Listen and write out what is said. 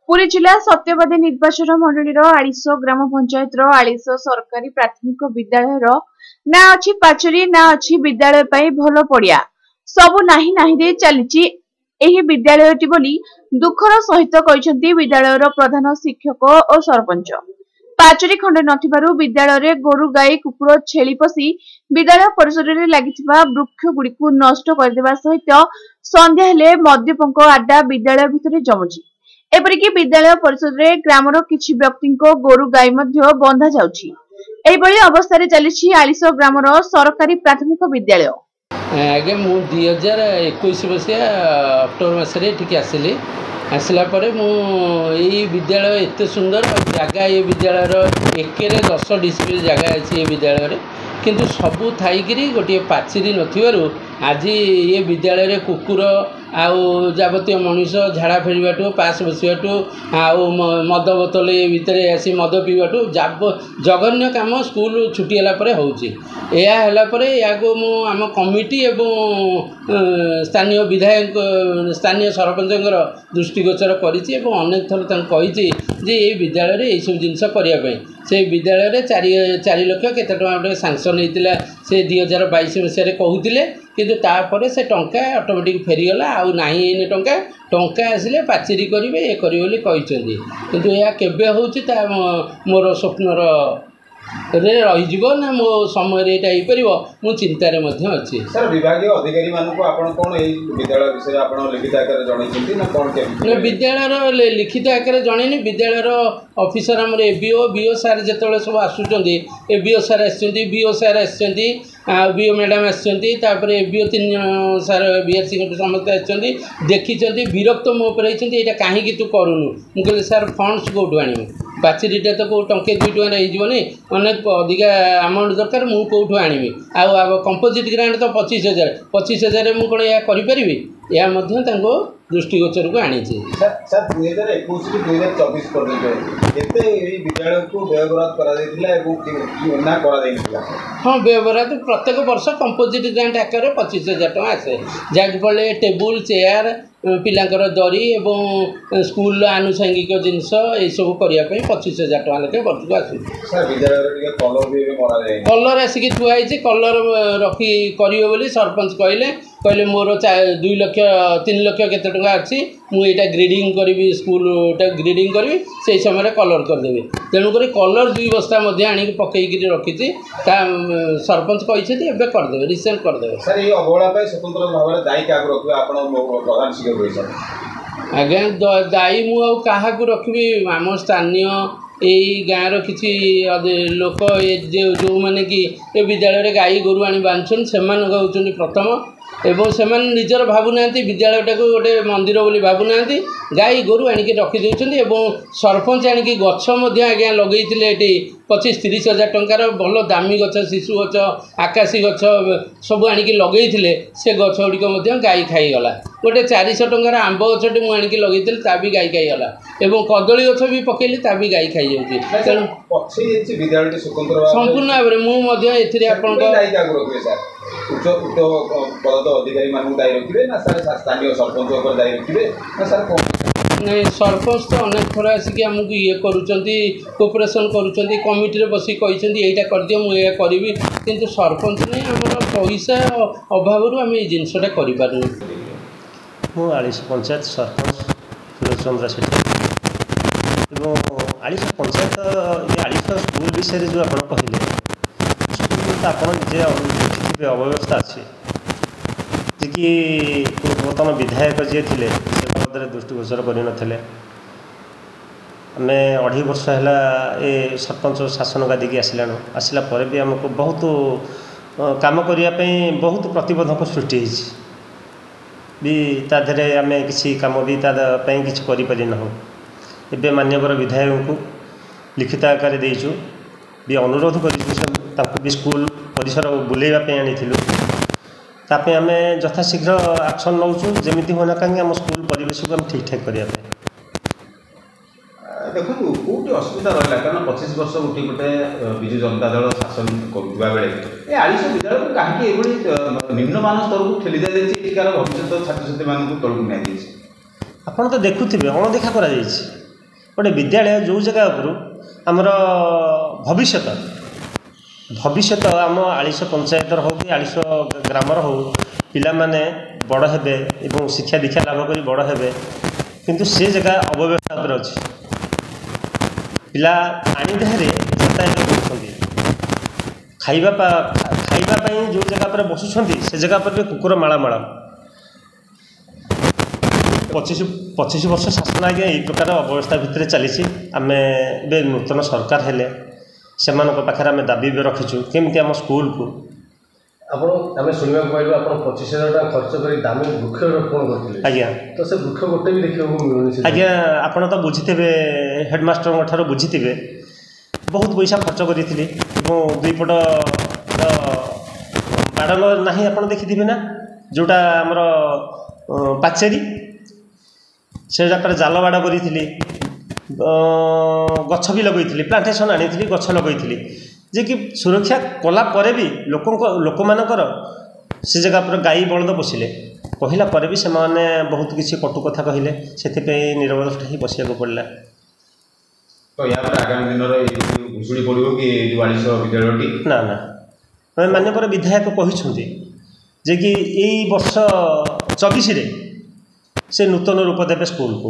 पुरी जिला सत्यवादी निर्वाचन मंडल आलिश ग्राम पंचायत आलिश सरकारी प्राथमिक विद्यालय ना अच्छी पाचेरी ना अच्छी विद्यालय भल पड़िया सबू नाही नाही चली विद्यालयटी बोली दुखर सहित कहते विद्यालय प्रधान शिक्षक और सरपंच। पाचेरी खंडे नथिबारु विद्यालय गोरु गाई कुकुर छेली पशि विद्यालय परिसर में लगी वृक्ष गुड़िक नष्ट करदेवा सहित संध्या हेले मद्यपंक आड्डा विद्यालय भितर जमुची। एपरिकी विद्यालय परिसर में ग्रामर किछि व्यक्ति गोरु गाई बंधा जाउछि। एहिभଳି अवस्था चली आलिश ग्रामर सरकारी प्राथमिक विद्यालय। आगे मु 2021 मसीहा अक्टोबर मसरे आसिली आसला परे मु यही विद्यालय एत सुंदर जगह ये विद्यालय एकेरे 10 डिस्ट्रिक्ट जगह अच्छी ये विद्यालय किंतु सबू थी गोटे पाचेरी नथिबारु आज ये विद्यालय कुकुर आउ जावतीय मनीष झाड़ा फेरवाटू पास बसवाटू आउ मद बोतल भितर आसी मद पीवाटू जघन्य काम स्कूल छुट्टी है या मु आम कमिटी एवं स्थानीय विधायक स्थानीय सरपंच दृष्टिगोचर करी अनेक थर कही ये विद्यालय ये सब जिनस करने से विद्यालय 4 लाख केते टका सांसन होता से 2022 मसीह कहते किंतु तापर से टंका ऑटोमेटिक फेरीगला आउ नाही एने टंका आसिले पाचेरी करेंगे ये करेंगे किंतु यह केबे होउछि ता मोर स्वप्नर रे रही ना मो समय ये मु चिंतार अच्छी। सर विभागीय अधिकारी मानक आपण कोन ए विद्यालय विषय आपण लिखित आकार जणैछन्ती ना कोन के विद्यालय लिखित आकार जणैनी विद्यालय ऑफिसर हमर एबीओ बीओ सर जेतले सब आसुचंदी एबीओ सर आछंती बीओ सर आछंती बीओ मैडम आछंती तापर एबीओ 3 सर बीआरसी समस्त आछंती देखिचंती विरक्त मो पर आछंती एटा काहे कि तू करूनु मु कहले सर फंड्स कोठु आनी पाचेरीटा तो को टंके 2 टका रही अनेक अधिका अमाउंट दरकार मु कोठु आनी आ कंपोजिट ग्रांट तो 25,000 मु कोन या करि परिबी या मध्य तांको दृष्टिगोचर को आनी सर 2021 टू 2024 पर्यंत केते एई विद्यालय को व्यवहार करा दैतिला एवं ना करा दैतिला। हाँ व्यवहार प्रत्येक वर्ष कंपोजिट ग्रांट आकार 25,000 टका आसे जाक फले टेबुल चेयर पिलांकर दरी एवं स्कूल आनुषंगिक जिनस ये सब करने 25,000 टका लेखे वर्ष को आस कलर आसिक थुआई कलर रखी करेंगे सरपंच कहले मोर 2 लाख 3 लाख केते टका अच्छी मुझे ग्रेडिंग करी स्कूल ग्रेडिंग करी से समय कलर करदेवी तेणुक कलर 2 बस्ता आनी पकईकि रखी सरपंच कही करदे रिसेंट करदे। सर ये अवहेला स्वतंत्र भाव में दायी क्या रखिए प्रधान शिक्षक आज्ञा दायी मुझे रखी आम स्थानीय यही गाँव किसी लोक जो मैंने कि विद्यालय गाई गोरु आनी बांधुन से होती प्रथम एवं से निजर भावुना विद्यालयटा को गोटे मंदिर बोली भावुना गाई गोरु आणिक रखिदे सरपंच आणिक गछ आज्ञा लगे 25-30 हजार टंकार भल दामी गछ शिशु गछ आकाशी गछ सब आणिक लगे से गछ गुड़िक गाई खाईगला गोटे 400 टंकार आंब गछटे मुझे लगे ता भी गाई खाईगला एवं कदली गछ भी पकेली ता भी गाई खाई जाऊँगी तेणु संपूर्ण भाव में उच्च पद अधिकारी मानक दायी रखिए ना सर स्थानीय सरपंच दायी रखिए ना सर नहीं सरपंच तो अनेक थर आसिक आमको ये कोऑपरेशन करुँच कमिटी बस कही यहीटा कर दियो मुझे करी किंतु सरपंच नहीं आम पैसा अभाव आम ये जिनसा करूँ। मु आलिश पंचायत सरपंच फिरोजचंद्र सेठी और आलिश पंचायत ये आलिश स्कूल विषय जो आप कहले स्कूल तो आप निजे अव्यवस्था अच्छी जी पूर्वतन विधायक जी थे से दृष्टिगोचर करते आम 2.5 वर्ष है ये सरपंच शासन गादी की आसला पर भी आमको बहुत काम करने बहुत प्रतिबंधक सृष्टि भी ताधे आम किसी कम भी कि करें एवं मान्यवर विधायक को लिखित आकार देचु भी अनुरोध कर भी स्कूल परिसर बुलेवाई आनी ताप आम यथाशीघ्र एक्शन नौचु जमी होना कहीं आम स्कूल परिवेश को ठीक ठाक करने देखो कौटी असुविधा रहा कारण 25 वर्ष उठी गोटे विजु जनता दल शासन करुवा बेले आलिश विद्यालय को कहीं निम्नमान स्तर को ठेली दिखार भविष्य छात्र छात्री मानक तौक नि आप तो देखुवे अणदेखा कर गोटे विद्यालय जो जगह उपरू आमर भविष्यत आम आलिश पंचायतर हो कि आलिश ग्रामर हो पिला माने बड़ हेबे एवं शिक्षा दीक्षा लाभ कर बड़ हेबे किंतु से जगह अव्यवस्था पर अच्छी पिला पानी देहरे यातायात कर खाइबापी जो जगह पर बसुंट से जगह पर भी कुकुर मालामाल 25 वर्ष शासन आगे यही प्रकार अवस्था भितर चली आम ए नूतन सरकार हेले से पाखे आम दाबी भी रखीचु केमती आम स्कूल को आम शुणा पाइलु आप 25,000 टका खर्च कर दामी वृक्षरोपण करते आज्ञा तो से वृक्ष गोटे भी देखा मिलूनी आज्ञा आपड़ तो बुझीथे हेडमास्टर ठार बुझीथे बहुत पैसा खर्च करी दुईपट बाड़न ना आप देखिथे ना जोटा आमर पाचेरी से जगह जाल बाड़ करी गछ भी लगे प्लांटेसन आनी गछ लगे जे कि सुरक्षा कला परे भी लोक मानकर से जगह पर गाई बलद पोषिले कहला पर भी से बहुत किसी कटु कथा कहले से निरवता ही बसिया पड़ा। तो या आगामी दिन घुषुड़ी पड़ो कि आलिश विद्यालय ना ना माननीय विधायक कहते जे कि यही वर्ष 24 से नूतन रूप देवे स्कूल को।